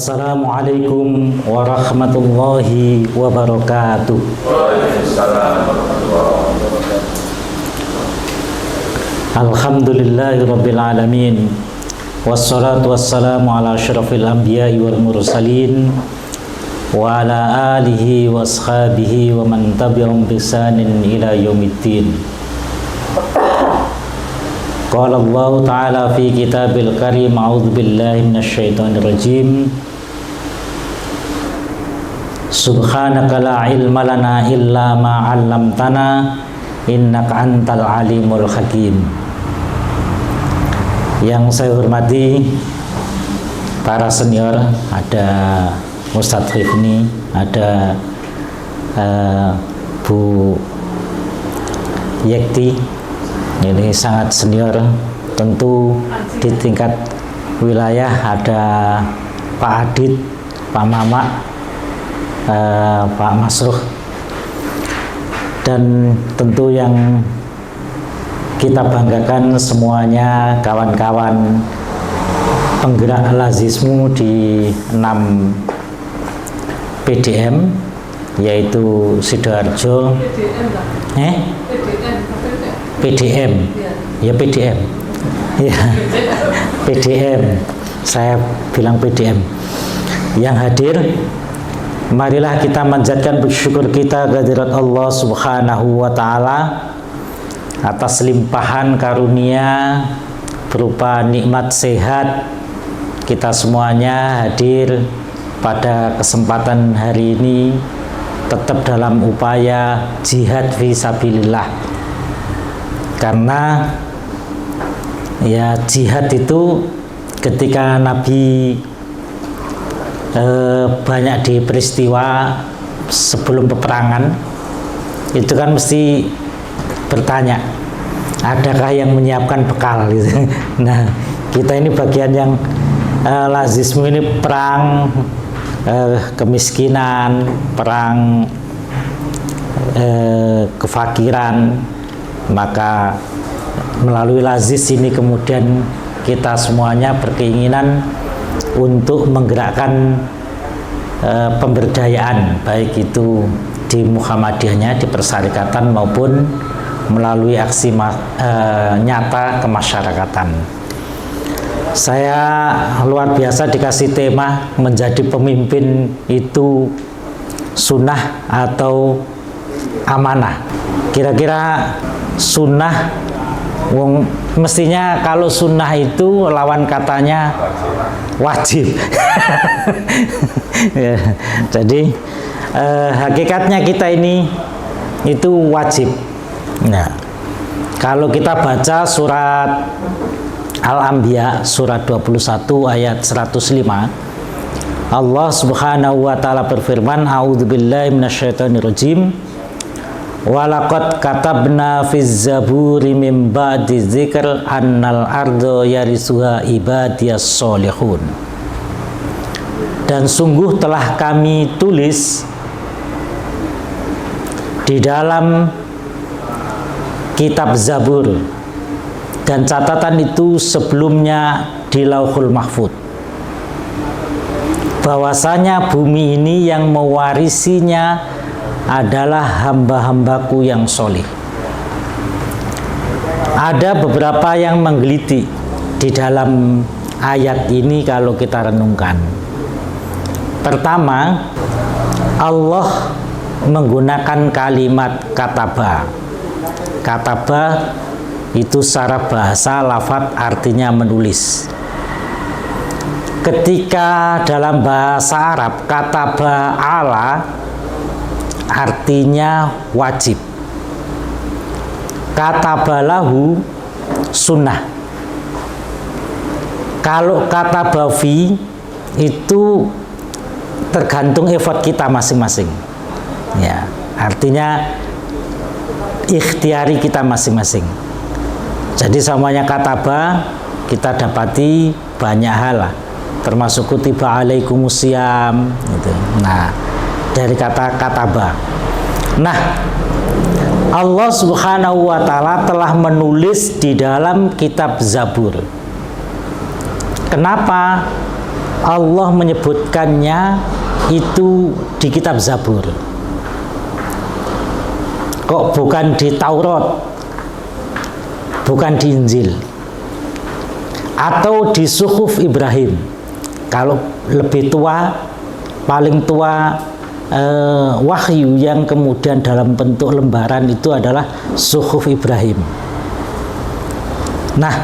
Assalamualaikum warahmatullahi wabarakatuh. Alhamdulillahirabbil alamin. Wassalatu wassalamu ala asyrafil anbiya'i wal mursalin wa ala alihi washabihi wa man tabi'ahum bi ihsanin ila yaumiddin. Qala Allah Ta'ala fi kitabil karim, a'udzu billahi minasyaitonir rajim. Subhanaka la ilma lana illa ma 'allamtana innaka antal alimul hakim. Yang saya hormati para senior, ada Ustadz Rifni, ada Bu Yekti, ini sangat senior. Tentu di tingkat wilayah ada Pak Adit, Pak Mama, Pak Masruh, dan tentu yang kita banggakan semuanya kawan-kawan penggerak lazismu di 6 PDM, yaitu Sidoarjo, PDM, ya PDM, ya PDM, saya bilang PDM, yang hadir. Marilah kita manjatkan bersyukur kita kehadirat Allah Subhanahu wa Ta'ala atas limpahan karunia berupa nikmat sehat. Kita semuanya hadir pada kesempatan hari ini tetap dalam upaya jihad fisabilillah, karena ya jihad itu ketika Nabi banyak di peristiwa sebelum peperangan itu kan mesti bertanya, adakah yang menyiapkan bekal gitu. Nah, kita ini bagian yang lazismu ini perang kemiskinan, perang kefakiran, maka melalui lazis ini kemudian kita semuanya berkeinginan untuk menggerakkan pemberdayaan, baik itu di Muhammadiyahnya, di persyarikatan, maupun melalui aksi nyata kemasyarakatan. Saya luar biasa dikasih tema menjadi pemimpin itu sunnah atau amanah. Kira-kira sunnah, mestinya kalau sunnah itu lawan katanya wajib. Ya, jadi hakikatnya kita ini itu wajib. Nah, kalau kita baca surat Al-Anbiya surat 21 ayat 105, Allah Subhanahu wa Ta'ala berfirman, a'udzubillahi minasyaitonirrajim, walaqad katabna fiz zaburi mim ba'di dzikr annal ardo yarisuha ibadiyas solihun. Dan sungguh telah kami tulis di dalam kitab Zabur, dan catatan itu sebelumnya di Lauhul Mahfud, bahwasanya bumi ini yang mewarisinya adalah hamba-hambaku yang soleh. Ada beberapa yang menggeliti di dalam ayat ini kalau kita renungkan. Pertama, Allah menggunakan kalimat kataba. Kataba itu secara bahasa lafadz artinya menulis. Ketika dalam bahasa Arab kataba ala artinya wajib, katabalahu sunnah. Kalau katabafi itu tergantung effort kita masing-masing, ya, artinya ikhtiari kita masing-masing. Jadi semuanya kataba kita dapati banyak hal lah, termasuk kutiba alaikumusiyam gitu. Nah, dari kata kataba. Nah, Allah Subhanahu wa Ta'ala telah menulis di dalam kitab Zabur. Kenapa Allah menyebutkannya itu di kitab Zabur. Kok bukan di Taurat, bukan di Injil, atau di Suhuf Ibrahim? Kalau lebih tua, paling tua wahyu yang kemudian dalam bentuk lembaran itu adalah Suhuf Ibrahim. Nah,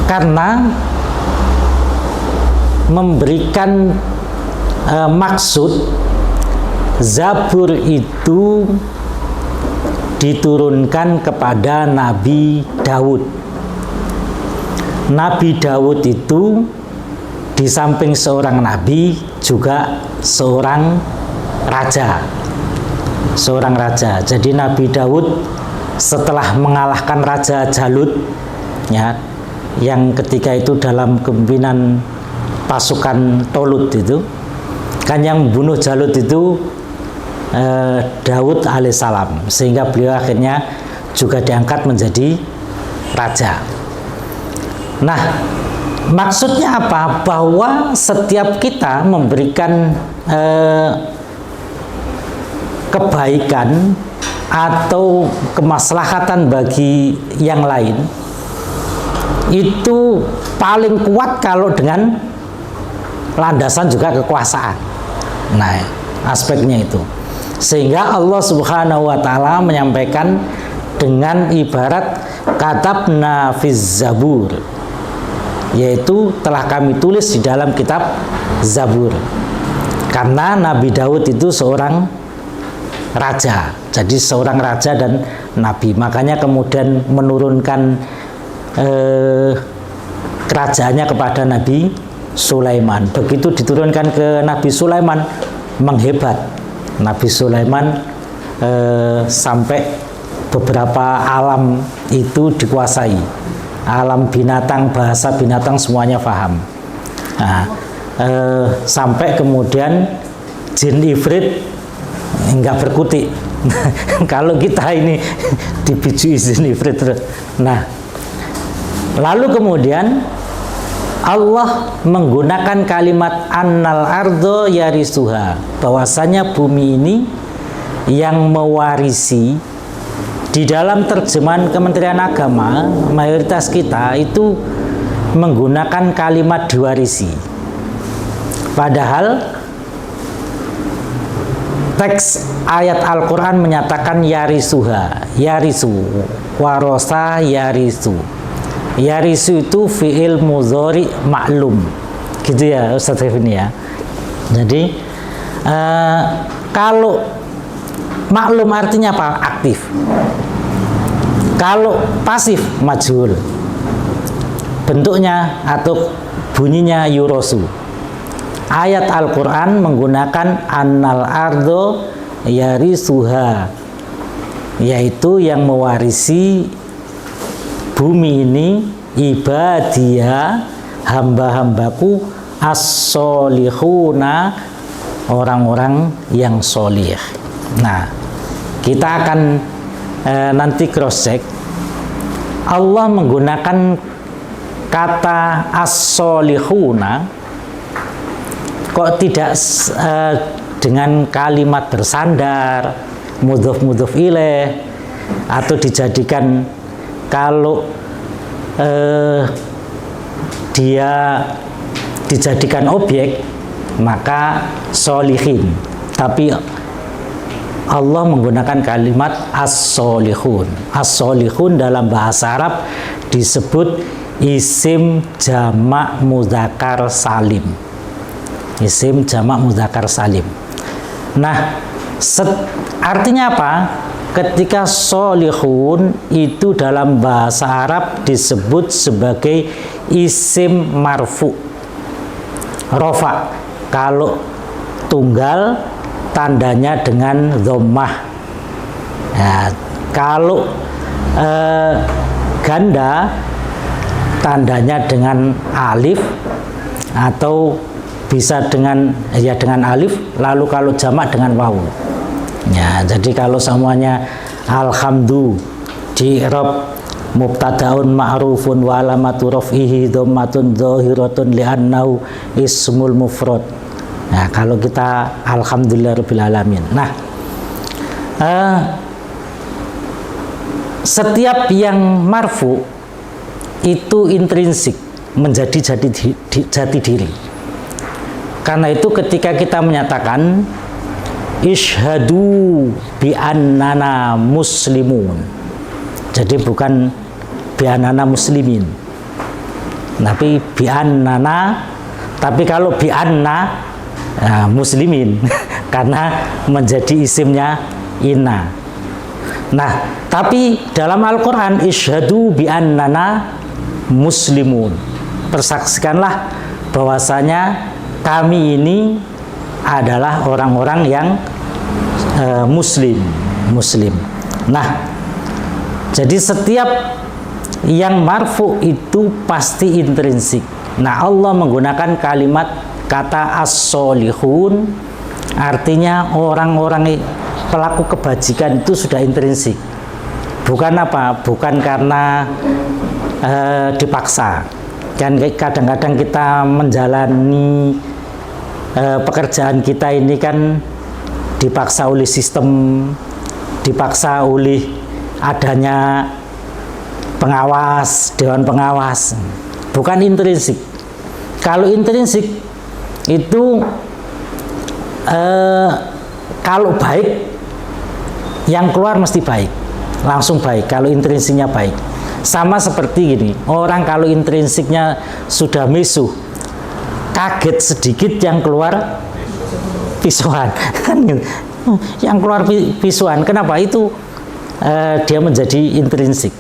karena memberikan maksud, Zabur itu diturunkan kepada Nabi Daud. Nabi Daud itu di samping seorang nabi juga seorang raja. Seorang raja. Jadi Nabi Daud setelah mengalahkan Raja Jalut, ya, yang ketika itu dalam kepemimpinan pasukan Tolut itu, kan yang membunuh Jalut itu Daud alaihissalam, sehingga beliau akhirnya juga diangkat menjadi raja. Nah, maksudnya apa? Bahwa setiap kita memberikan kebaikan atau kemaslahatan bagi yang lain itu paling kuat kalau dengan landasan juga kekuasaan. Nah, aspeknya itu. Sehingga Allah Subhanahu wa taala menyampaikan dengan ibarat katabna fiz Zabur, yaitu telah kami tulis di dalam kitab Zabur. Karena Nabi Daud itu seorang raja, jadi seorang raja dan nabi, makanya kemudian menurunkan kerajaannya kepada Nabi Sulaiman. Begitu diturunkan ke Nabi Sulaiman, menghebat. Nabi Sulaiman sampai beberapa alam itu dikuasai. Alam binatang, bahasa binatang semuanya paham. Nah, sampai kemudian jin ifrit enggak berkutik. Kalau kita ini dibijui jin ifrit terus. Nah, lalu kemudian Allah menggunakan kalimat annal ardo yarisuha, bahwasanya bumi ini yang mewarisi. Di dalam terjemahan Kementerian Agama, mayoritas kita itu menggunakan kalimat diwarisi. Padahal teks ayat Al-Quran menyatakan yarisuha, yarisu, warosa yarisu. Yarisu itu fi'il mudhari maklum, gitu ya Ustaz Effendi ya. Jadi kalau maklum artinya apa? Aktif. Kalau pasif, majhul. Bentuknya atau bunyinya yurosu. Ayat Al-Quran menggunakan annal ardo yarisuha, yaitu yang mewarisi bumi ini ibadiyah, hamba-hambaku as-solihuna, orang-orang yang solih. Nah, kita akan nanti cross check. Allah menggunakan kata as-solihuna kok tidak dengan kalimat bersandar, mudhof ilaih, atau dijadikan kalau dia dijadikan objek maka solihin, tapi Allah menggunakan kalimat as-solihun. As-solihun dalam bahasa Arab disebut isim jamak mudzakkar salim. Isim jamak mudzakkar salim. Nah, artinya apa? Ketika solihun itu dalam bahasa Arab disebut sebagai isim marfu, rofa. Kalau tunggal tandanya dengan dhammah. Nah, kalau ganda tandanya dengan alif, atau bisa dengan alif, lalu kalau jamak dengan waw. Ya, jadi kalau semuanya alhamdu di i'rab mubtadaun ma'rufun wa alamatu raf'ihi dhammatun dhahiratun li'annahu ismul mufrad. Nah, kalau kita alhamdulillahirabbil alamin. Nah, setiap yang marfu itu intrinsik, menjadi jati diri. Karena itu ketika kita menyatakan isyhadu bi annana muslimun, jadi bukan bi annana muslimin, tapi bi annana. Tapi kalau bi anna muslimin karena menjadi isimnya inna. Nah, tapi dalam Al-Quran isyhadu bi annana muslimun, persaksikanlah bahwasanya kami ini adalah orang-orang yang muslim. Nah, jadi setiap yang marfu itu pasti intrinsik. Nah, Allah menggunakan kalimat kata as-solihun, artinya orang-orang pelaku kebajikan itu sudah intrinsik. Bukan apa? Bukan karena dipaksa. Kan kadang-kadang kita menjalani pekerjaan kita ini kan dipaksa oleh sistem, dipaksa oleh adanya pengawas, dewan pengawas. Bukan intrinsik. Kalau intrinsik itu kalau baik, yang keluar mesti baik, langsung baik. Kalau intrinsiknya baik, sama seperti gini, orang kalau intrinsiknya sudah misuh, kaget sedikit yang keluar pisuan, yang keluar pisuan. Kenapa itu? Dia menjadi intrinsik.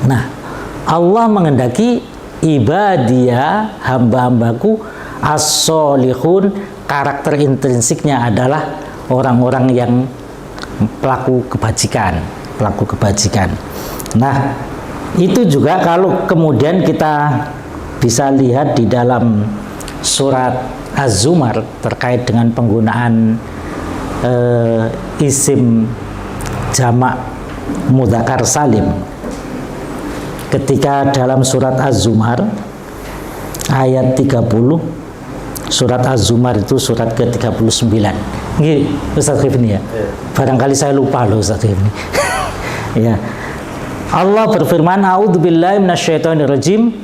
Nah, Allah mengendaki ibadiyah, hamba-hambaku as-solihun, karakter intrinsiknya adalah orang-orang yang pelaku kebajikan. Nah, itu juga kalau kemudian kita bisa lihat di dalam surat Az-Zumar terkait dengan penggunaan isim jamak mudzakkar salim. Ketika dalam surat Az-Zumar ayat 30, surat Az-Zumar itu surat ke-39. Ini Ustaz Rifni ya. Barangkali saya lupa loh Ustaz Rifni. Ya. Allah berfirman, a'udzubillahi minasyaitonirrajim.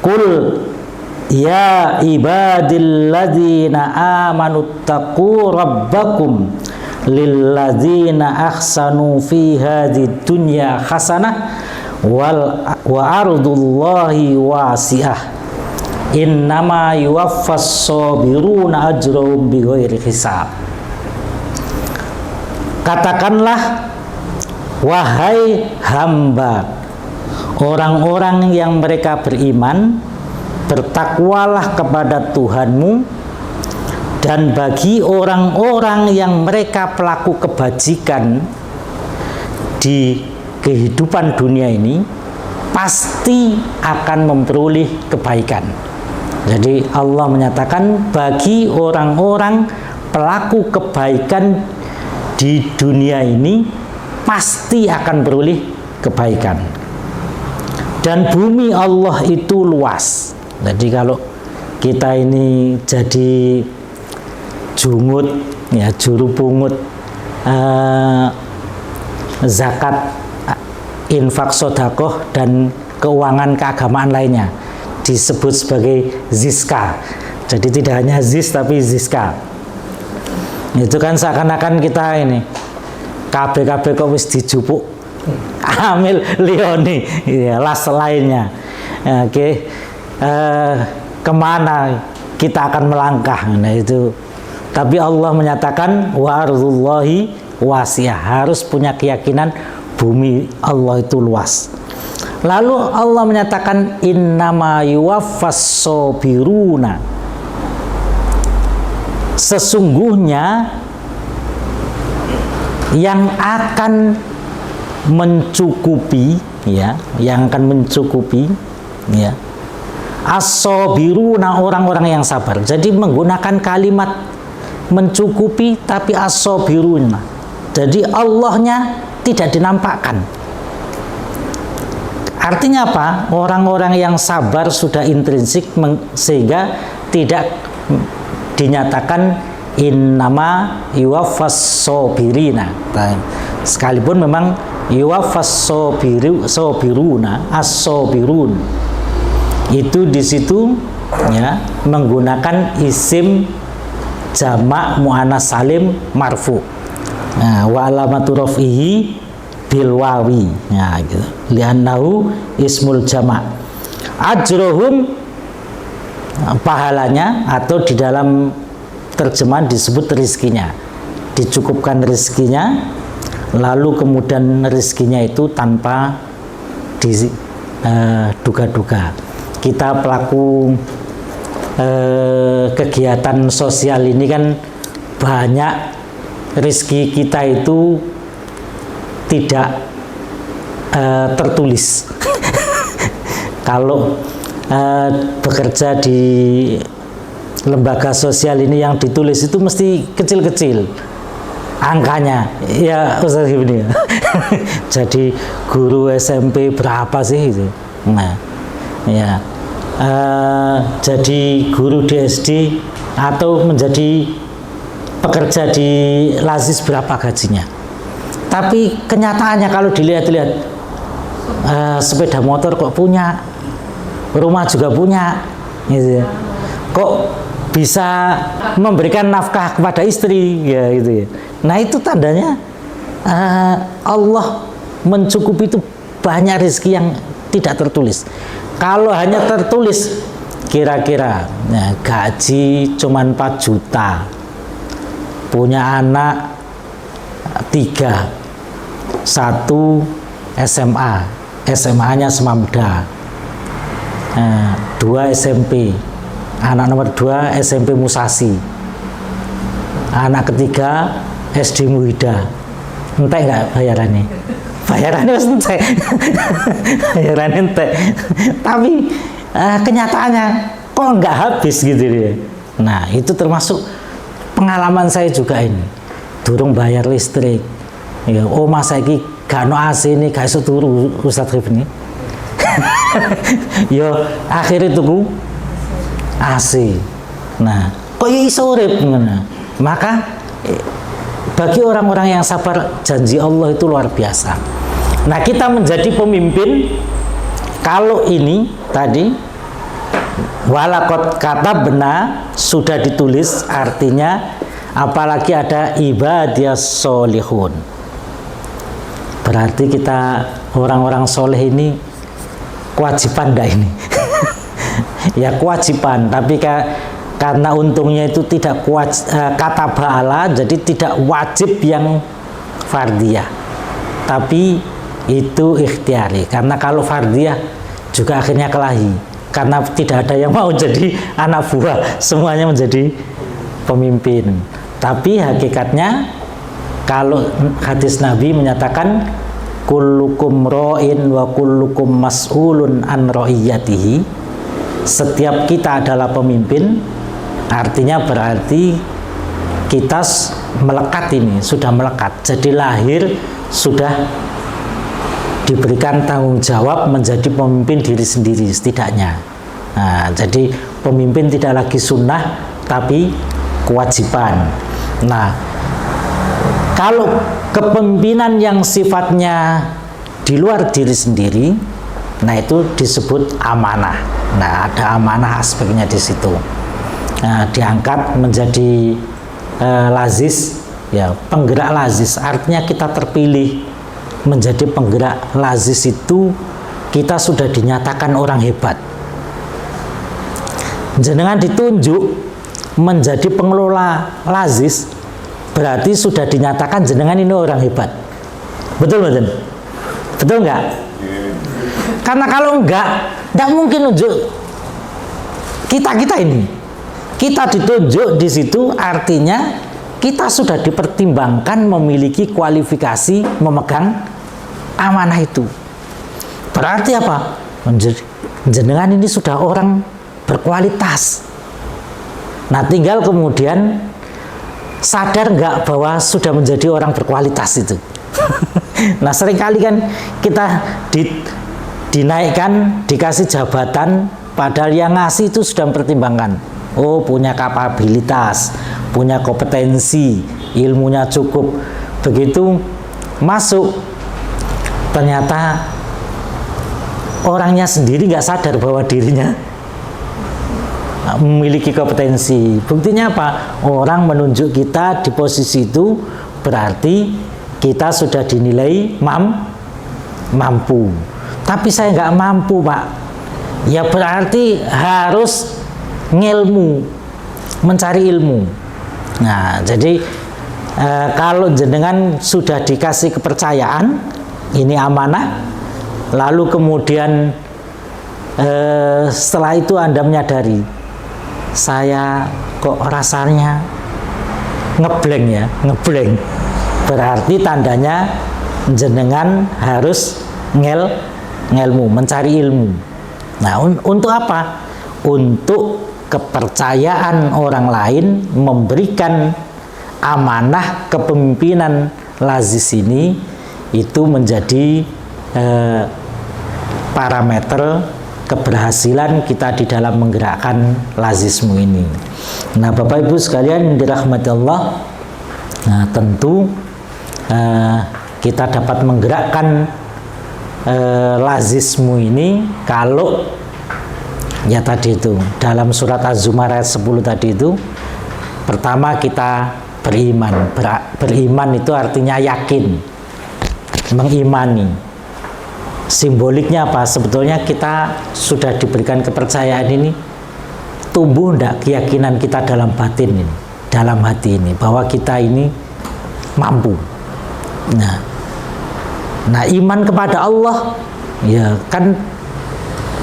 Qul ya ibadilladzina amanu taqu rabbakum lilladzina ahsanu fi hadhid dunya hasanah wa ardullahi wasi'ah innama yuwaffas sabiruna ajrahum bighairi hisab. Katakanlah, wahai hamba, orang-orang yang mereka beriman, bertakwalah kepada Tuhanmu, dan bagi orang-orang yang mereka pelaku kebajikan di kehidupan dunia ini pasti akan memperoleh kebaikan. Jadi Allah menyatakan bagi orang-orang pelaku kebaikan di dunia ini pasti akan beroleh kebaikan. Dan bumi Allah itu luas. Jadi kalau kita ini jadi jungut, ya juru pungut zakat, infak, sodakoh, dan keuangan keagamaan lainnya, disebut sebagai ziska. Jadi tidak hanya zis tapi ziska. Itu kan seakan-akan kita ini KB kok wis dijupuk amil lioni, ya las lainnya. Oke. Kemana kita akan melangkah? Nah itu. Tapi Allah menyatakan wa ardullahi wasi'ah, harus punya keyakinan bumi Allah itu luas. Lalu Allah menyatakan innama yuwaffas sabiruna, sesungguhnya yang akan mencukupi, ya, yang akan mencukupi, ya, as-sabiruna, orang-orang yang sabar. Jadi menggunakan kalimat mencukupi tapi as-sabiruna. Jadi Allahnya tidak dinampakkan. Artinya apa? Orang-orang yang sabar sudah intrinsik sehingga tidak dinyatakan innama yuwaffas sabirina. Sekalipun memang yuwaffas sabiruna as-sabirun. Itu di situ ya menggunakan isim jamak muannas salim marfu. Nah, wa alamatu raf'ihi bil wawi. Nah, gitu. Li'annahu ismul jamak. Ajrohum pahalanya, atau di dalam terjemahan disebut rizkinya. Dicukupkan rizkinya, lalu kemudian rizkinya itu tanpa duga-duga. Kita pelaku kegiatan sosial ini kan banyak rizki kita itu tidak tertulis. Kalau bekerja di lembaga sosial ini yang ditulis itu mesti kecil-kecil angkanya, ya Ustaz Ibni. Jadi guru SMP berapa sih itu? Nah, ya jadi guru di SD atau menjadi pekerja di Lazis berapa gajinya? Tapi kenyataannya kalau dilihat-lihat, sepeda motor kok punya, rumah juga punya, gitu ya. Kok bisa memberikan nafkah kepada istri, ya gitu ya. Nah itu tandanya Allah mencukupi itu banyak rezeki yang tidak tertulis. Kalau hanya tertulis, kira-kira ya, gaji cuma 4 juta, punya anak 3, 1 SMA, SMA-nya Semamda, 2 SMP, anak nomor 2 SMP Musasi, anak ketiga SD Muhida. Entek nggak bayarannya? Bayarannya entek. Bayarannya entek. Tapi kenyataannya kok nggak habis gitu ya. Nah itu termasuk pengalaman saya juga ini. Durung bayar listrik. Ya, omah saiki gak ono AC ini, gak iso turu Ustaz Rifni. Yo akhirnya tuku AC. Nah, kok ya iso urip ngono. Maka bagi orang-orang yang sabar, janji Allah itu luar biasa. Nah, kita menjadi pemimpin kalau ini tadi walaqad katabna sudah ditulis, artinya apalagi ada ibadiyas sholihun. Berarti kita orang-orang soleh ini kewajiban enggak ini? Ya kewajiban, tapi karena untungnya itu tidak kata ba'ala, jadi tidak wajib yang fardiyah, tapi itu ikhtiari. Karena kalau fardiyah juga akhirnya kelahi, karena tidak ada yang mau jadi anak buah, semuanya menjadi pemimpin. Tapi hakikatnya kalau hadis Nabi menyatakan kullukum ra'in wa kullukum mas'ulun an ra'iyatihi, setiap kita adalah pemimpin, artinya berarti kita melekat ini, sudah melekat. Jadi lahir sudah diberikan tanggung jawab menjadi pemimpin diri sendiri setidaknya. Nah, jadi pemimpin tidak lagi sunnah tapi kewajiban. Nah, kalau kepemimpinan yang sifatnya di luar diri sendiri, nah itu disebut amanah. Nah, ada amanah aspeknya di situ. Nah, diangkat menjadi lazis, ya penggerak lazis. Artinya kita terpilih menjadi penggerak lazis itu kita sudah dinyatakan orang hebat. Jenengan ditunjuk menjadi pengelola lazis, berarti sudah dinyatakan jenengan ini orang hebat. Betul betul? Betul nggak? Karena kalau enggak mungkin nunjuk kita ini. Kita ditunjuk di situ, artinya kita sudah dipertimbangkan memiliki kualifikasi memegang amanah itu. Berarti apa? Jenengan ini sudah orang berkualitas. Nah, tinggal kemudian sadar nggak bahwa sudah menjadi orang berkualitas itu. Nah, seringkali kan kita dinaikkan, dikasih jabatan, padahal yang ngasih itu sudah mempertimbangkan. Oh, punya kapabilitas, punya kompetensi, ilmunya cukup. Begitu masuk, ternyata orangnya sendiri nggak sadar bahwa dirinya memiliki kompetensi. Buktinya apa? Orang menunjuk kita di posisi itu, berarti kita sudah dinilai mampu. Tapi saya nggak mampu, Pak. Ya berarti harus ngilmu, mencari ilmu. Nah, jadi kalau jenengan sudah dikasih kepercayaan, ini amanah, lalu kemudian setelah itu Anda menyadari, saya kok rasanya ngeblank ya, ngeblank. Berarti tandanya jenengan harus ngelmu, mencari ilmu. Nah, untuk apa? Untuk kepercayaan orang lain, memberikan amanah kepemimpinan lazis ini, itu menjadi parameter keberhasilan kita di dalam menggerakkan lazismu ini. Nah, Bapak Ibu sekalian yang dirahmati Allah, nah tentu kita dapat menggerakkan lazismu ini kalau ya tadi itu dalam surat Az-Zumar ayat 10 tadi itu, pertama kita beriman. Beriman itu artinya yakin, mengimani. Simboliknya apa? Sebetulnya kita sudah diberikan kepercayaan ini, tumbuh enggak keyakinan kita dalam batin ini, dalam hati ini, bahwa kita ini mampu. Nah, iman kepada Allah ya kan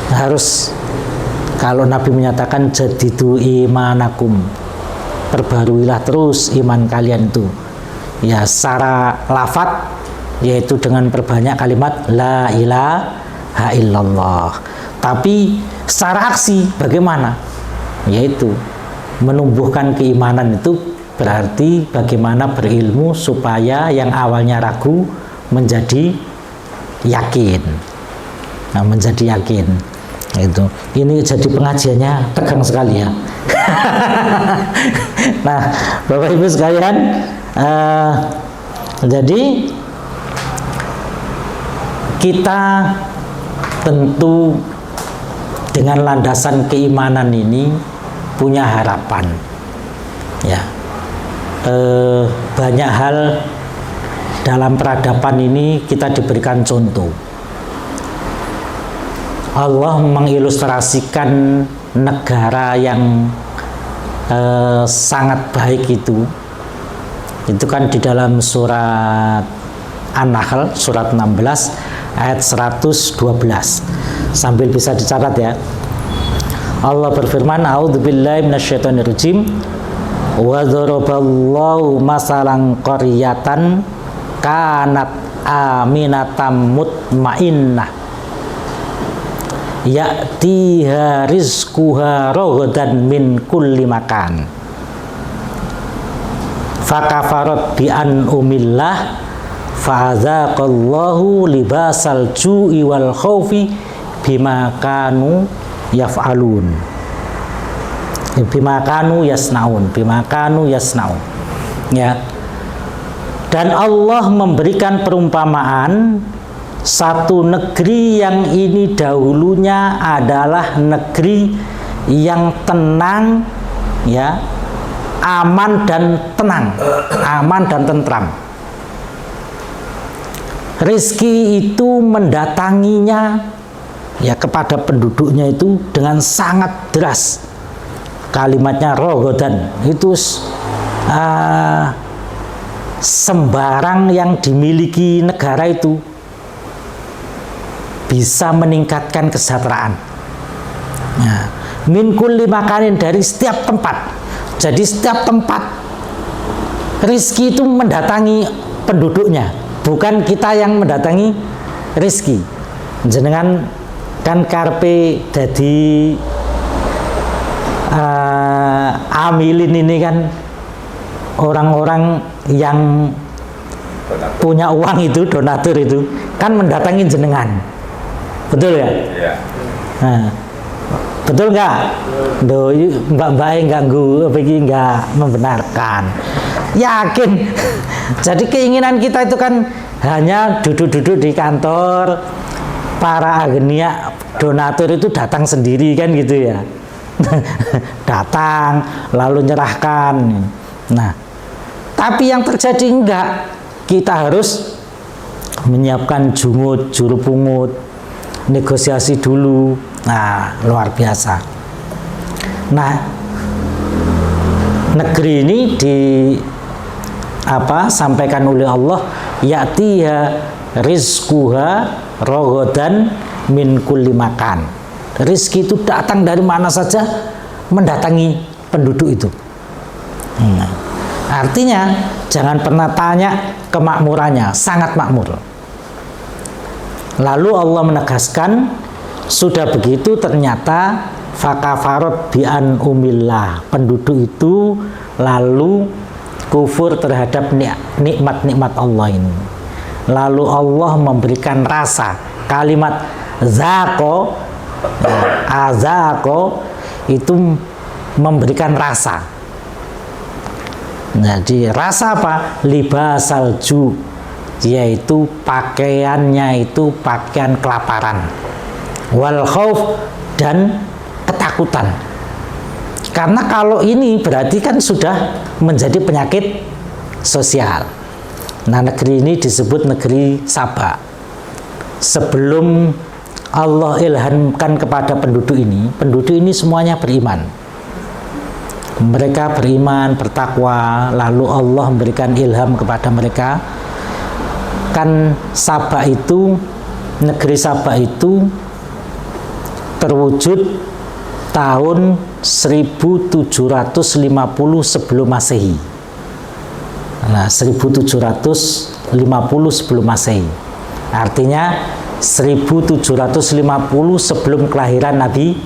harus, kalau Nabi menyatakan jadidu imanakum, perbaruilah terus iman kalian itu. Ya secara lafadz, yaitu dengan perbanyak kalimat la ilaha illallah. Tapi secara aksi bagaimana? Yaitu menumbuhkan keimanan itu berarti bagaimana berilmu supaya yang awalnya ragu menjadi yakin. Nah, menjadi yakin. Itu. Ini jadi pengajiannya tegang sekali ya. Nah, Bapak Ibu sekalian, jadi kita tentu dengan landasan keimanan ini punya harapan. Ya, banyak hal dalam peradaban ini kita diberikan contoh. Allah mengilustrasikan negara yang sangat baik itu kan di dalam surat An-Nahl surat 16 ayat 112. Sambil bisa dicatat ya. Allah berfirman, a'udzubillahi minasyaitonirrajim, wa dzaraballahu masalan qaryatan kanat aminatam mutmainnah ya'tiha rizquha ragadan min kulli makan fakafarat bi an umillah fa'adzaqallahu libasal ju'i wal khaufi bima kanu yaf'alun, bima kanu yasnaun ya. Dan Allah memberikan perumpamaan satu negeri yang ini dahulunya adalah negeri yang tenang ya, aman dan tenang, aman dan tentram. Rizki itu mendatanginya ya kepada penduduknya itu dengan sangat deras. Kalimatnya rogodan itu sembarang yang dimiliki negara itu bisa meningkatkan kesejahteraan. Nah, min kulli makanin, dari setiap tempat. Jadi setiap tempat rizki itu mendatangi penduduknya, bukan kita yang mendatangi rizki. Jenengan kan karpe jadi amilin ini kan orang-orang yang punya uang itu, donatur itu kan mendatangi jenengan Betul ya? Iya. Nah, betul nggak? Mbak-mbak yang ganggu, begini nggak membenarkan. Yakin. Jadi keinginan kita itu kan hanya duduk-duduk di kantor, para agenia donatur itu datang sendiri kan gitu ya. Datang lalu nyerahkan. Nah, tapi yang terjadi enggak. Kita harus menyiapkan jungut, juru pungut, negosiasi dulu. Nah, luar biasa. Nah, negeri ini sampaikan oleh Allah, ya'tiha rizquha raghadan min kulli makan. Rizki itu datang dari mana saja, mendatangi penduduk itu. Artinya jangan pernah tanya kemakmurannya, sangat makmur. Lalu Allah menegaskan, sudah begitu ternyata fakafarot bi'an umillah, penduduk itu lalu kufur terhadap nikmat-nikmat Allah ini. Lalu Allah memberikan rasa, kalimat zaqo, azaqo itu memberikan rasa. Jadi rasa apa? Libasal ju, yaitu pakaiannya itu pakaian kelaparan, wal khauf, dan ketakutan. Karena kalau ini berarti kan sudah menjadi penyakit sosial. Nah, negeri ini disebut negeri Saba. Sebelum Allah ilhamkan kepada penduduk ini semuanya beriman. Mereka beriman, bertakwa, lalu Allah memberikan ilham kepada mereka. Kan Saba itu, negeri Saba itu terwujud tahun 1750 sebelum Masehi. Nah, 1750 sebelum Masehi. Artinya 1750 sebelum kelahiran Nabi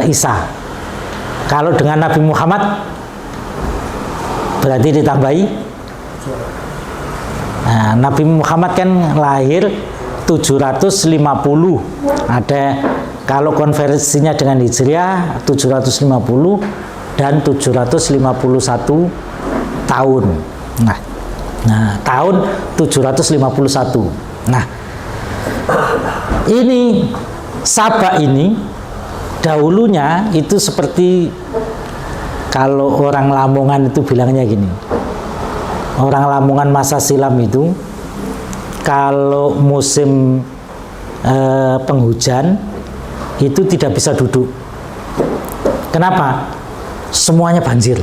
Isa. Kalau dengan Nabi Muhammad berarti ditambahi. Nah, Nabi Muhammad kan lahir 750. Ada kalau konversinya dengan Hijriah 750 dan 751 tahun. Nah, tahun 751. Nah, ini Saba ini dahulunya itu seperti kalau orang Lamongan itu bilangnya gini. Orang Lamongan masa silam itu kalau musim penghujan itu tidak bisa duduk. Kenapa? Semuanya banjir.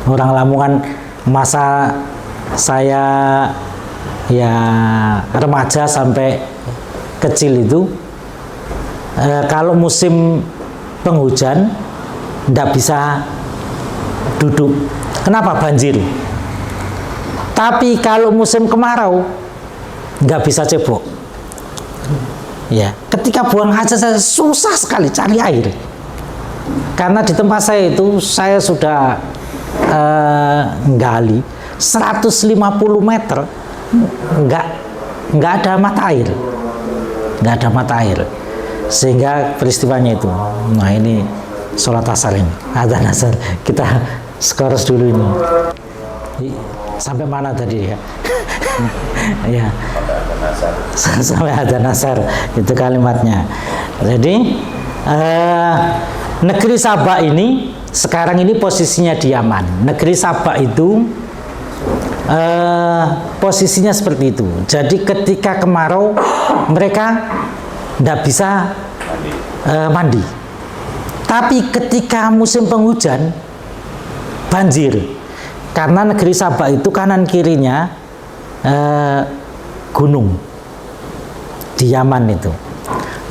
Orang Lamongan masa saya ya remaja sampai kecil itu kalau musim penghujan tidak bisa duduk. Kenapa? Banjir. Tapi kalau musim kemarau nggak bisa cebok. Ya, ketika buang hajat saya susah sekali cari air. Karena di tempat saya itu saya sudah gali 150 meter nggak ada mata air, sehingga peristiwanya itu. Nah, ini sholat asar ini, adzan asar, kita skors dulu ini. Sampai mana tadi ya? Ya, sampai adzan asar itu kalimatnya. Jadi negeri Saba ini sekarang ini posisinya di Yaman. Negeri Saba itu posisinya seperti itu. Jadi ketika kemarau mereka tidak bisa mandi. Tapi ketika musim penghujan banjir. Karena negeri Saba itu kanan kirinya gunung di Yaman itu.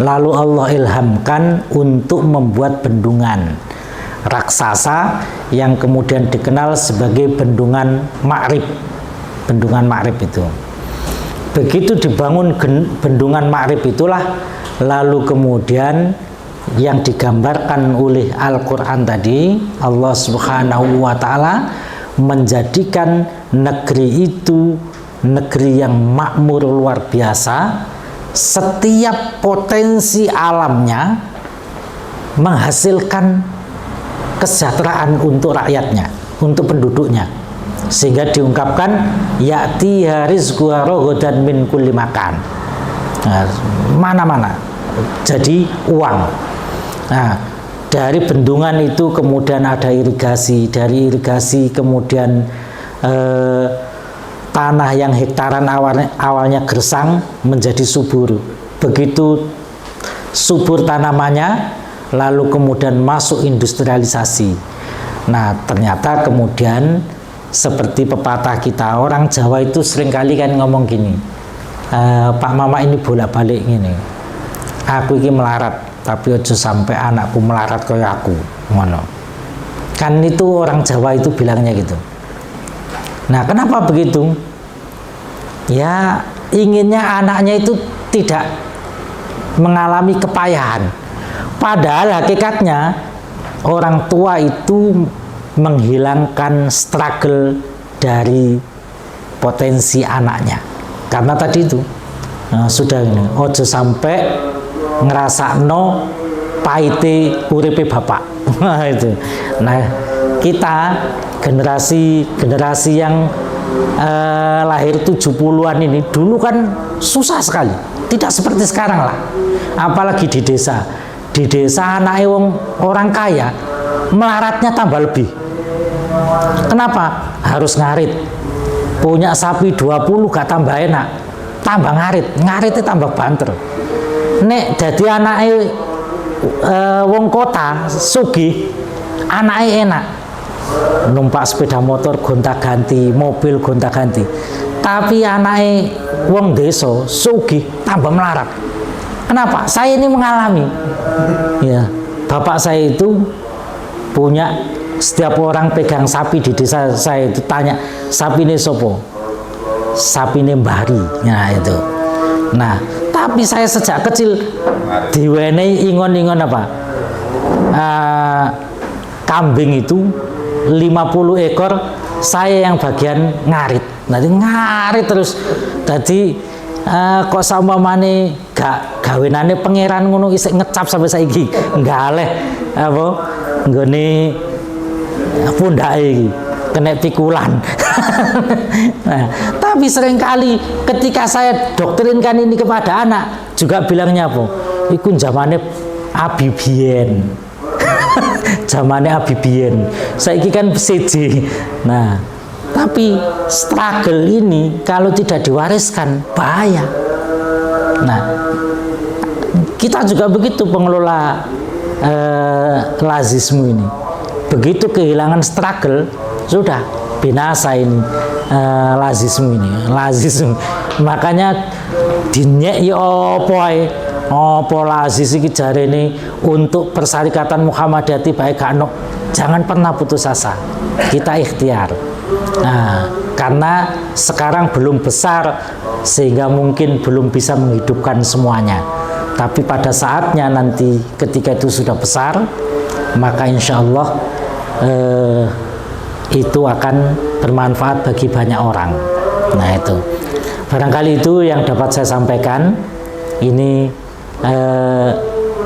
Lalu Allah ilhamkan untuk membuat bendungan raksasa yang kemudian dikenal sebagai bendungan Ma'rib. Bendungan Ma'rib itu. Begitu dibangun bendungan Ma'rib itulah lalu kemudian yang digambarkan oleh Al-Quran tadi, Allah Subhanahu wa Ta'ala menjadikan negeri itu negeri yang makmur luar biasa, setiap potensi alamnya menghasilkan kesejahteraan untuk rakyatnya, untuk penduduknya, sehingga diungkapkan ya'ti rizquha ragadan min kulli makan. Nah, mana-mana jadi uang. Nah, dari bendungan itu kemudian ada irigasi, dari irigasi kemudian tanah yang hektaran awalnya gersang menjadi subur. Begitu subur tanamannya, lalu kemudian masuk industrialisasi. Nah, ternyata kemudian seperti pepatah kita, orang Jawa itu seringkali kan ngomong gini, Pak Mama ini bolak-balik gini, aku ini melarat, tapi ojo sampai anakku melarat kayak aku, ngono. Kan itu orang Jawa itu bilangnya gitu. Nah, kenapa begitu? Ya, inginnya anaknya itu tidak mengalami kepayahan. Padahal hakikatnya orang tua itu menghilangkan struggle dari potensi anaknya. Karena tadi itu sudah ini, ojo sampai ngerasakno pahite uripe bapak. Itu. Nah, kita generasi yang lahir 70-an ini dulu kan susah sekali, tidak seperti sekarang lah. Apalagi di desa. Di desa anaknya orang kaya, melaratnya tambah lebih. Kenapa? Harus ngarit. Punya sapi 20 gak tambah enak, tambah ngarit. Ngaritnya tambah banter. Nek jadi anaknya wong kota sugih, anaknya enak, numpak sepeda motor gonta-ganti, mobil gonta-ganti. Tapi anaknya wong desa sugih tambah melarat. Kenapa? Saya ini mengalami. Ya, bapak saya itu punya, setiap orang pegang sapi di desa saya itu tanya, sapi ini sopo? Sapi ini mbari. Nah itu. Nah, tapi saya sejak kecil diwenehi ingon-ingon apa? Kambing itu 50 ekor, saya yang bagian ngarit. Nanti ngarit terus. Jadi kok sampamane gak gawenane pangeran ngono isih ngecap sampai saiki. Galeh apa nggone pundake iki kena pikulan. Nah, tapi seringkali ketika saya doktrinkan ini kepada anak juga bilangnya apa? Iku zamane abi biyen. Zamane abi biyen. Saiki kan CJ. Nah, tapi struggle ini kalau tidak diwariskan bahaya. Nah, kita juga begitu pengelola lazisme ini. Begitu kehilangan struggle, sudah binasa ini lazisme ini. Lazisme. Makanya dinyek ya apa lazis iki jarene untuk Persyarikatan Muhammadiyati baik gak ono. Jangan pernah putus asa. Kita ikhtiar. Nah, karena sekarang belum besar sehingga mungkin belum bisa menghidupkan semuanya. Tapi pada saatnya nanti ketika itu sudah besar, maka insya Allah itu akan bermanfaat bagi banyak orang. Nah itu, barangkali itu yang dapat saya sampaikan. Ini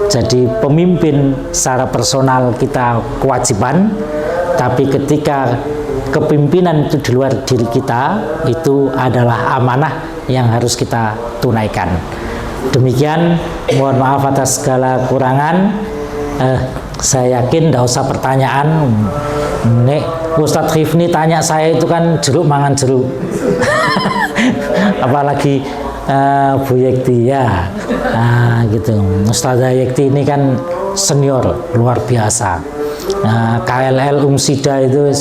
jadi pemimpin secara personal kita kewajiban, tapi ketika kepimpinan itu di luar diri kita, itu adalah amanah yang harus kita tunaikan. Demikian, mohon maaf atas segala kurangan. Saya yakin tidak usah pertanyaan. Nek Ustadz Khifni tanya saya itu kan jeruk mangan jeruk. Apalagi Bu Yekti ya. Nah, gitu. Ustazah Yekti ini kan senior luar biasa. KLL Umsida itu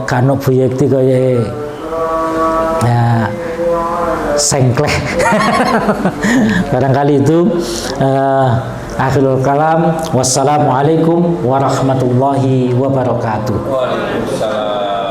kano Bu Yekti kaya sengkleh. Barangkali itu akhirul kalam. Wassalamualaikum warahmatullahi wabarakatuh. Waalaikumsalam.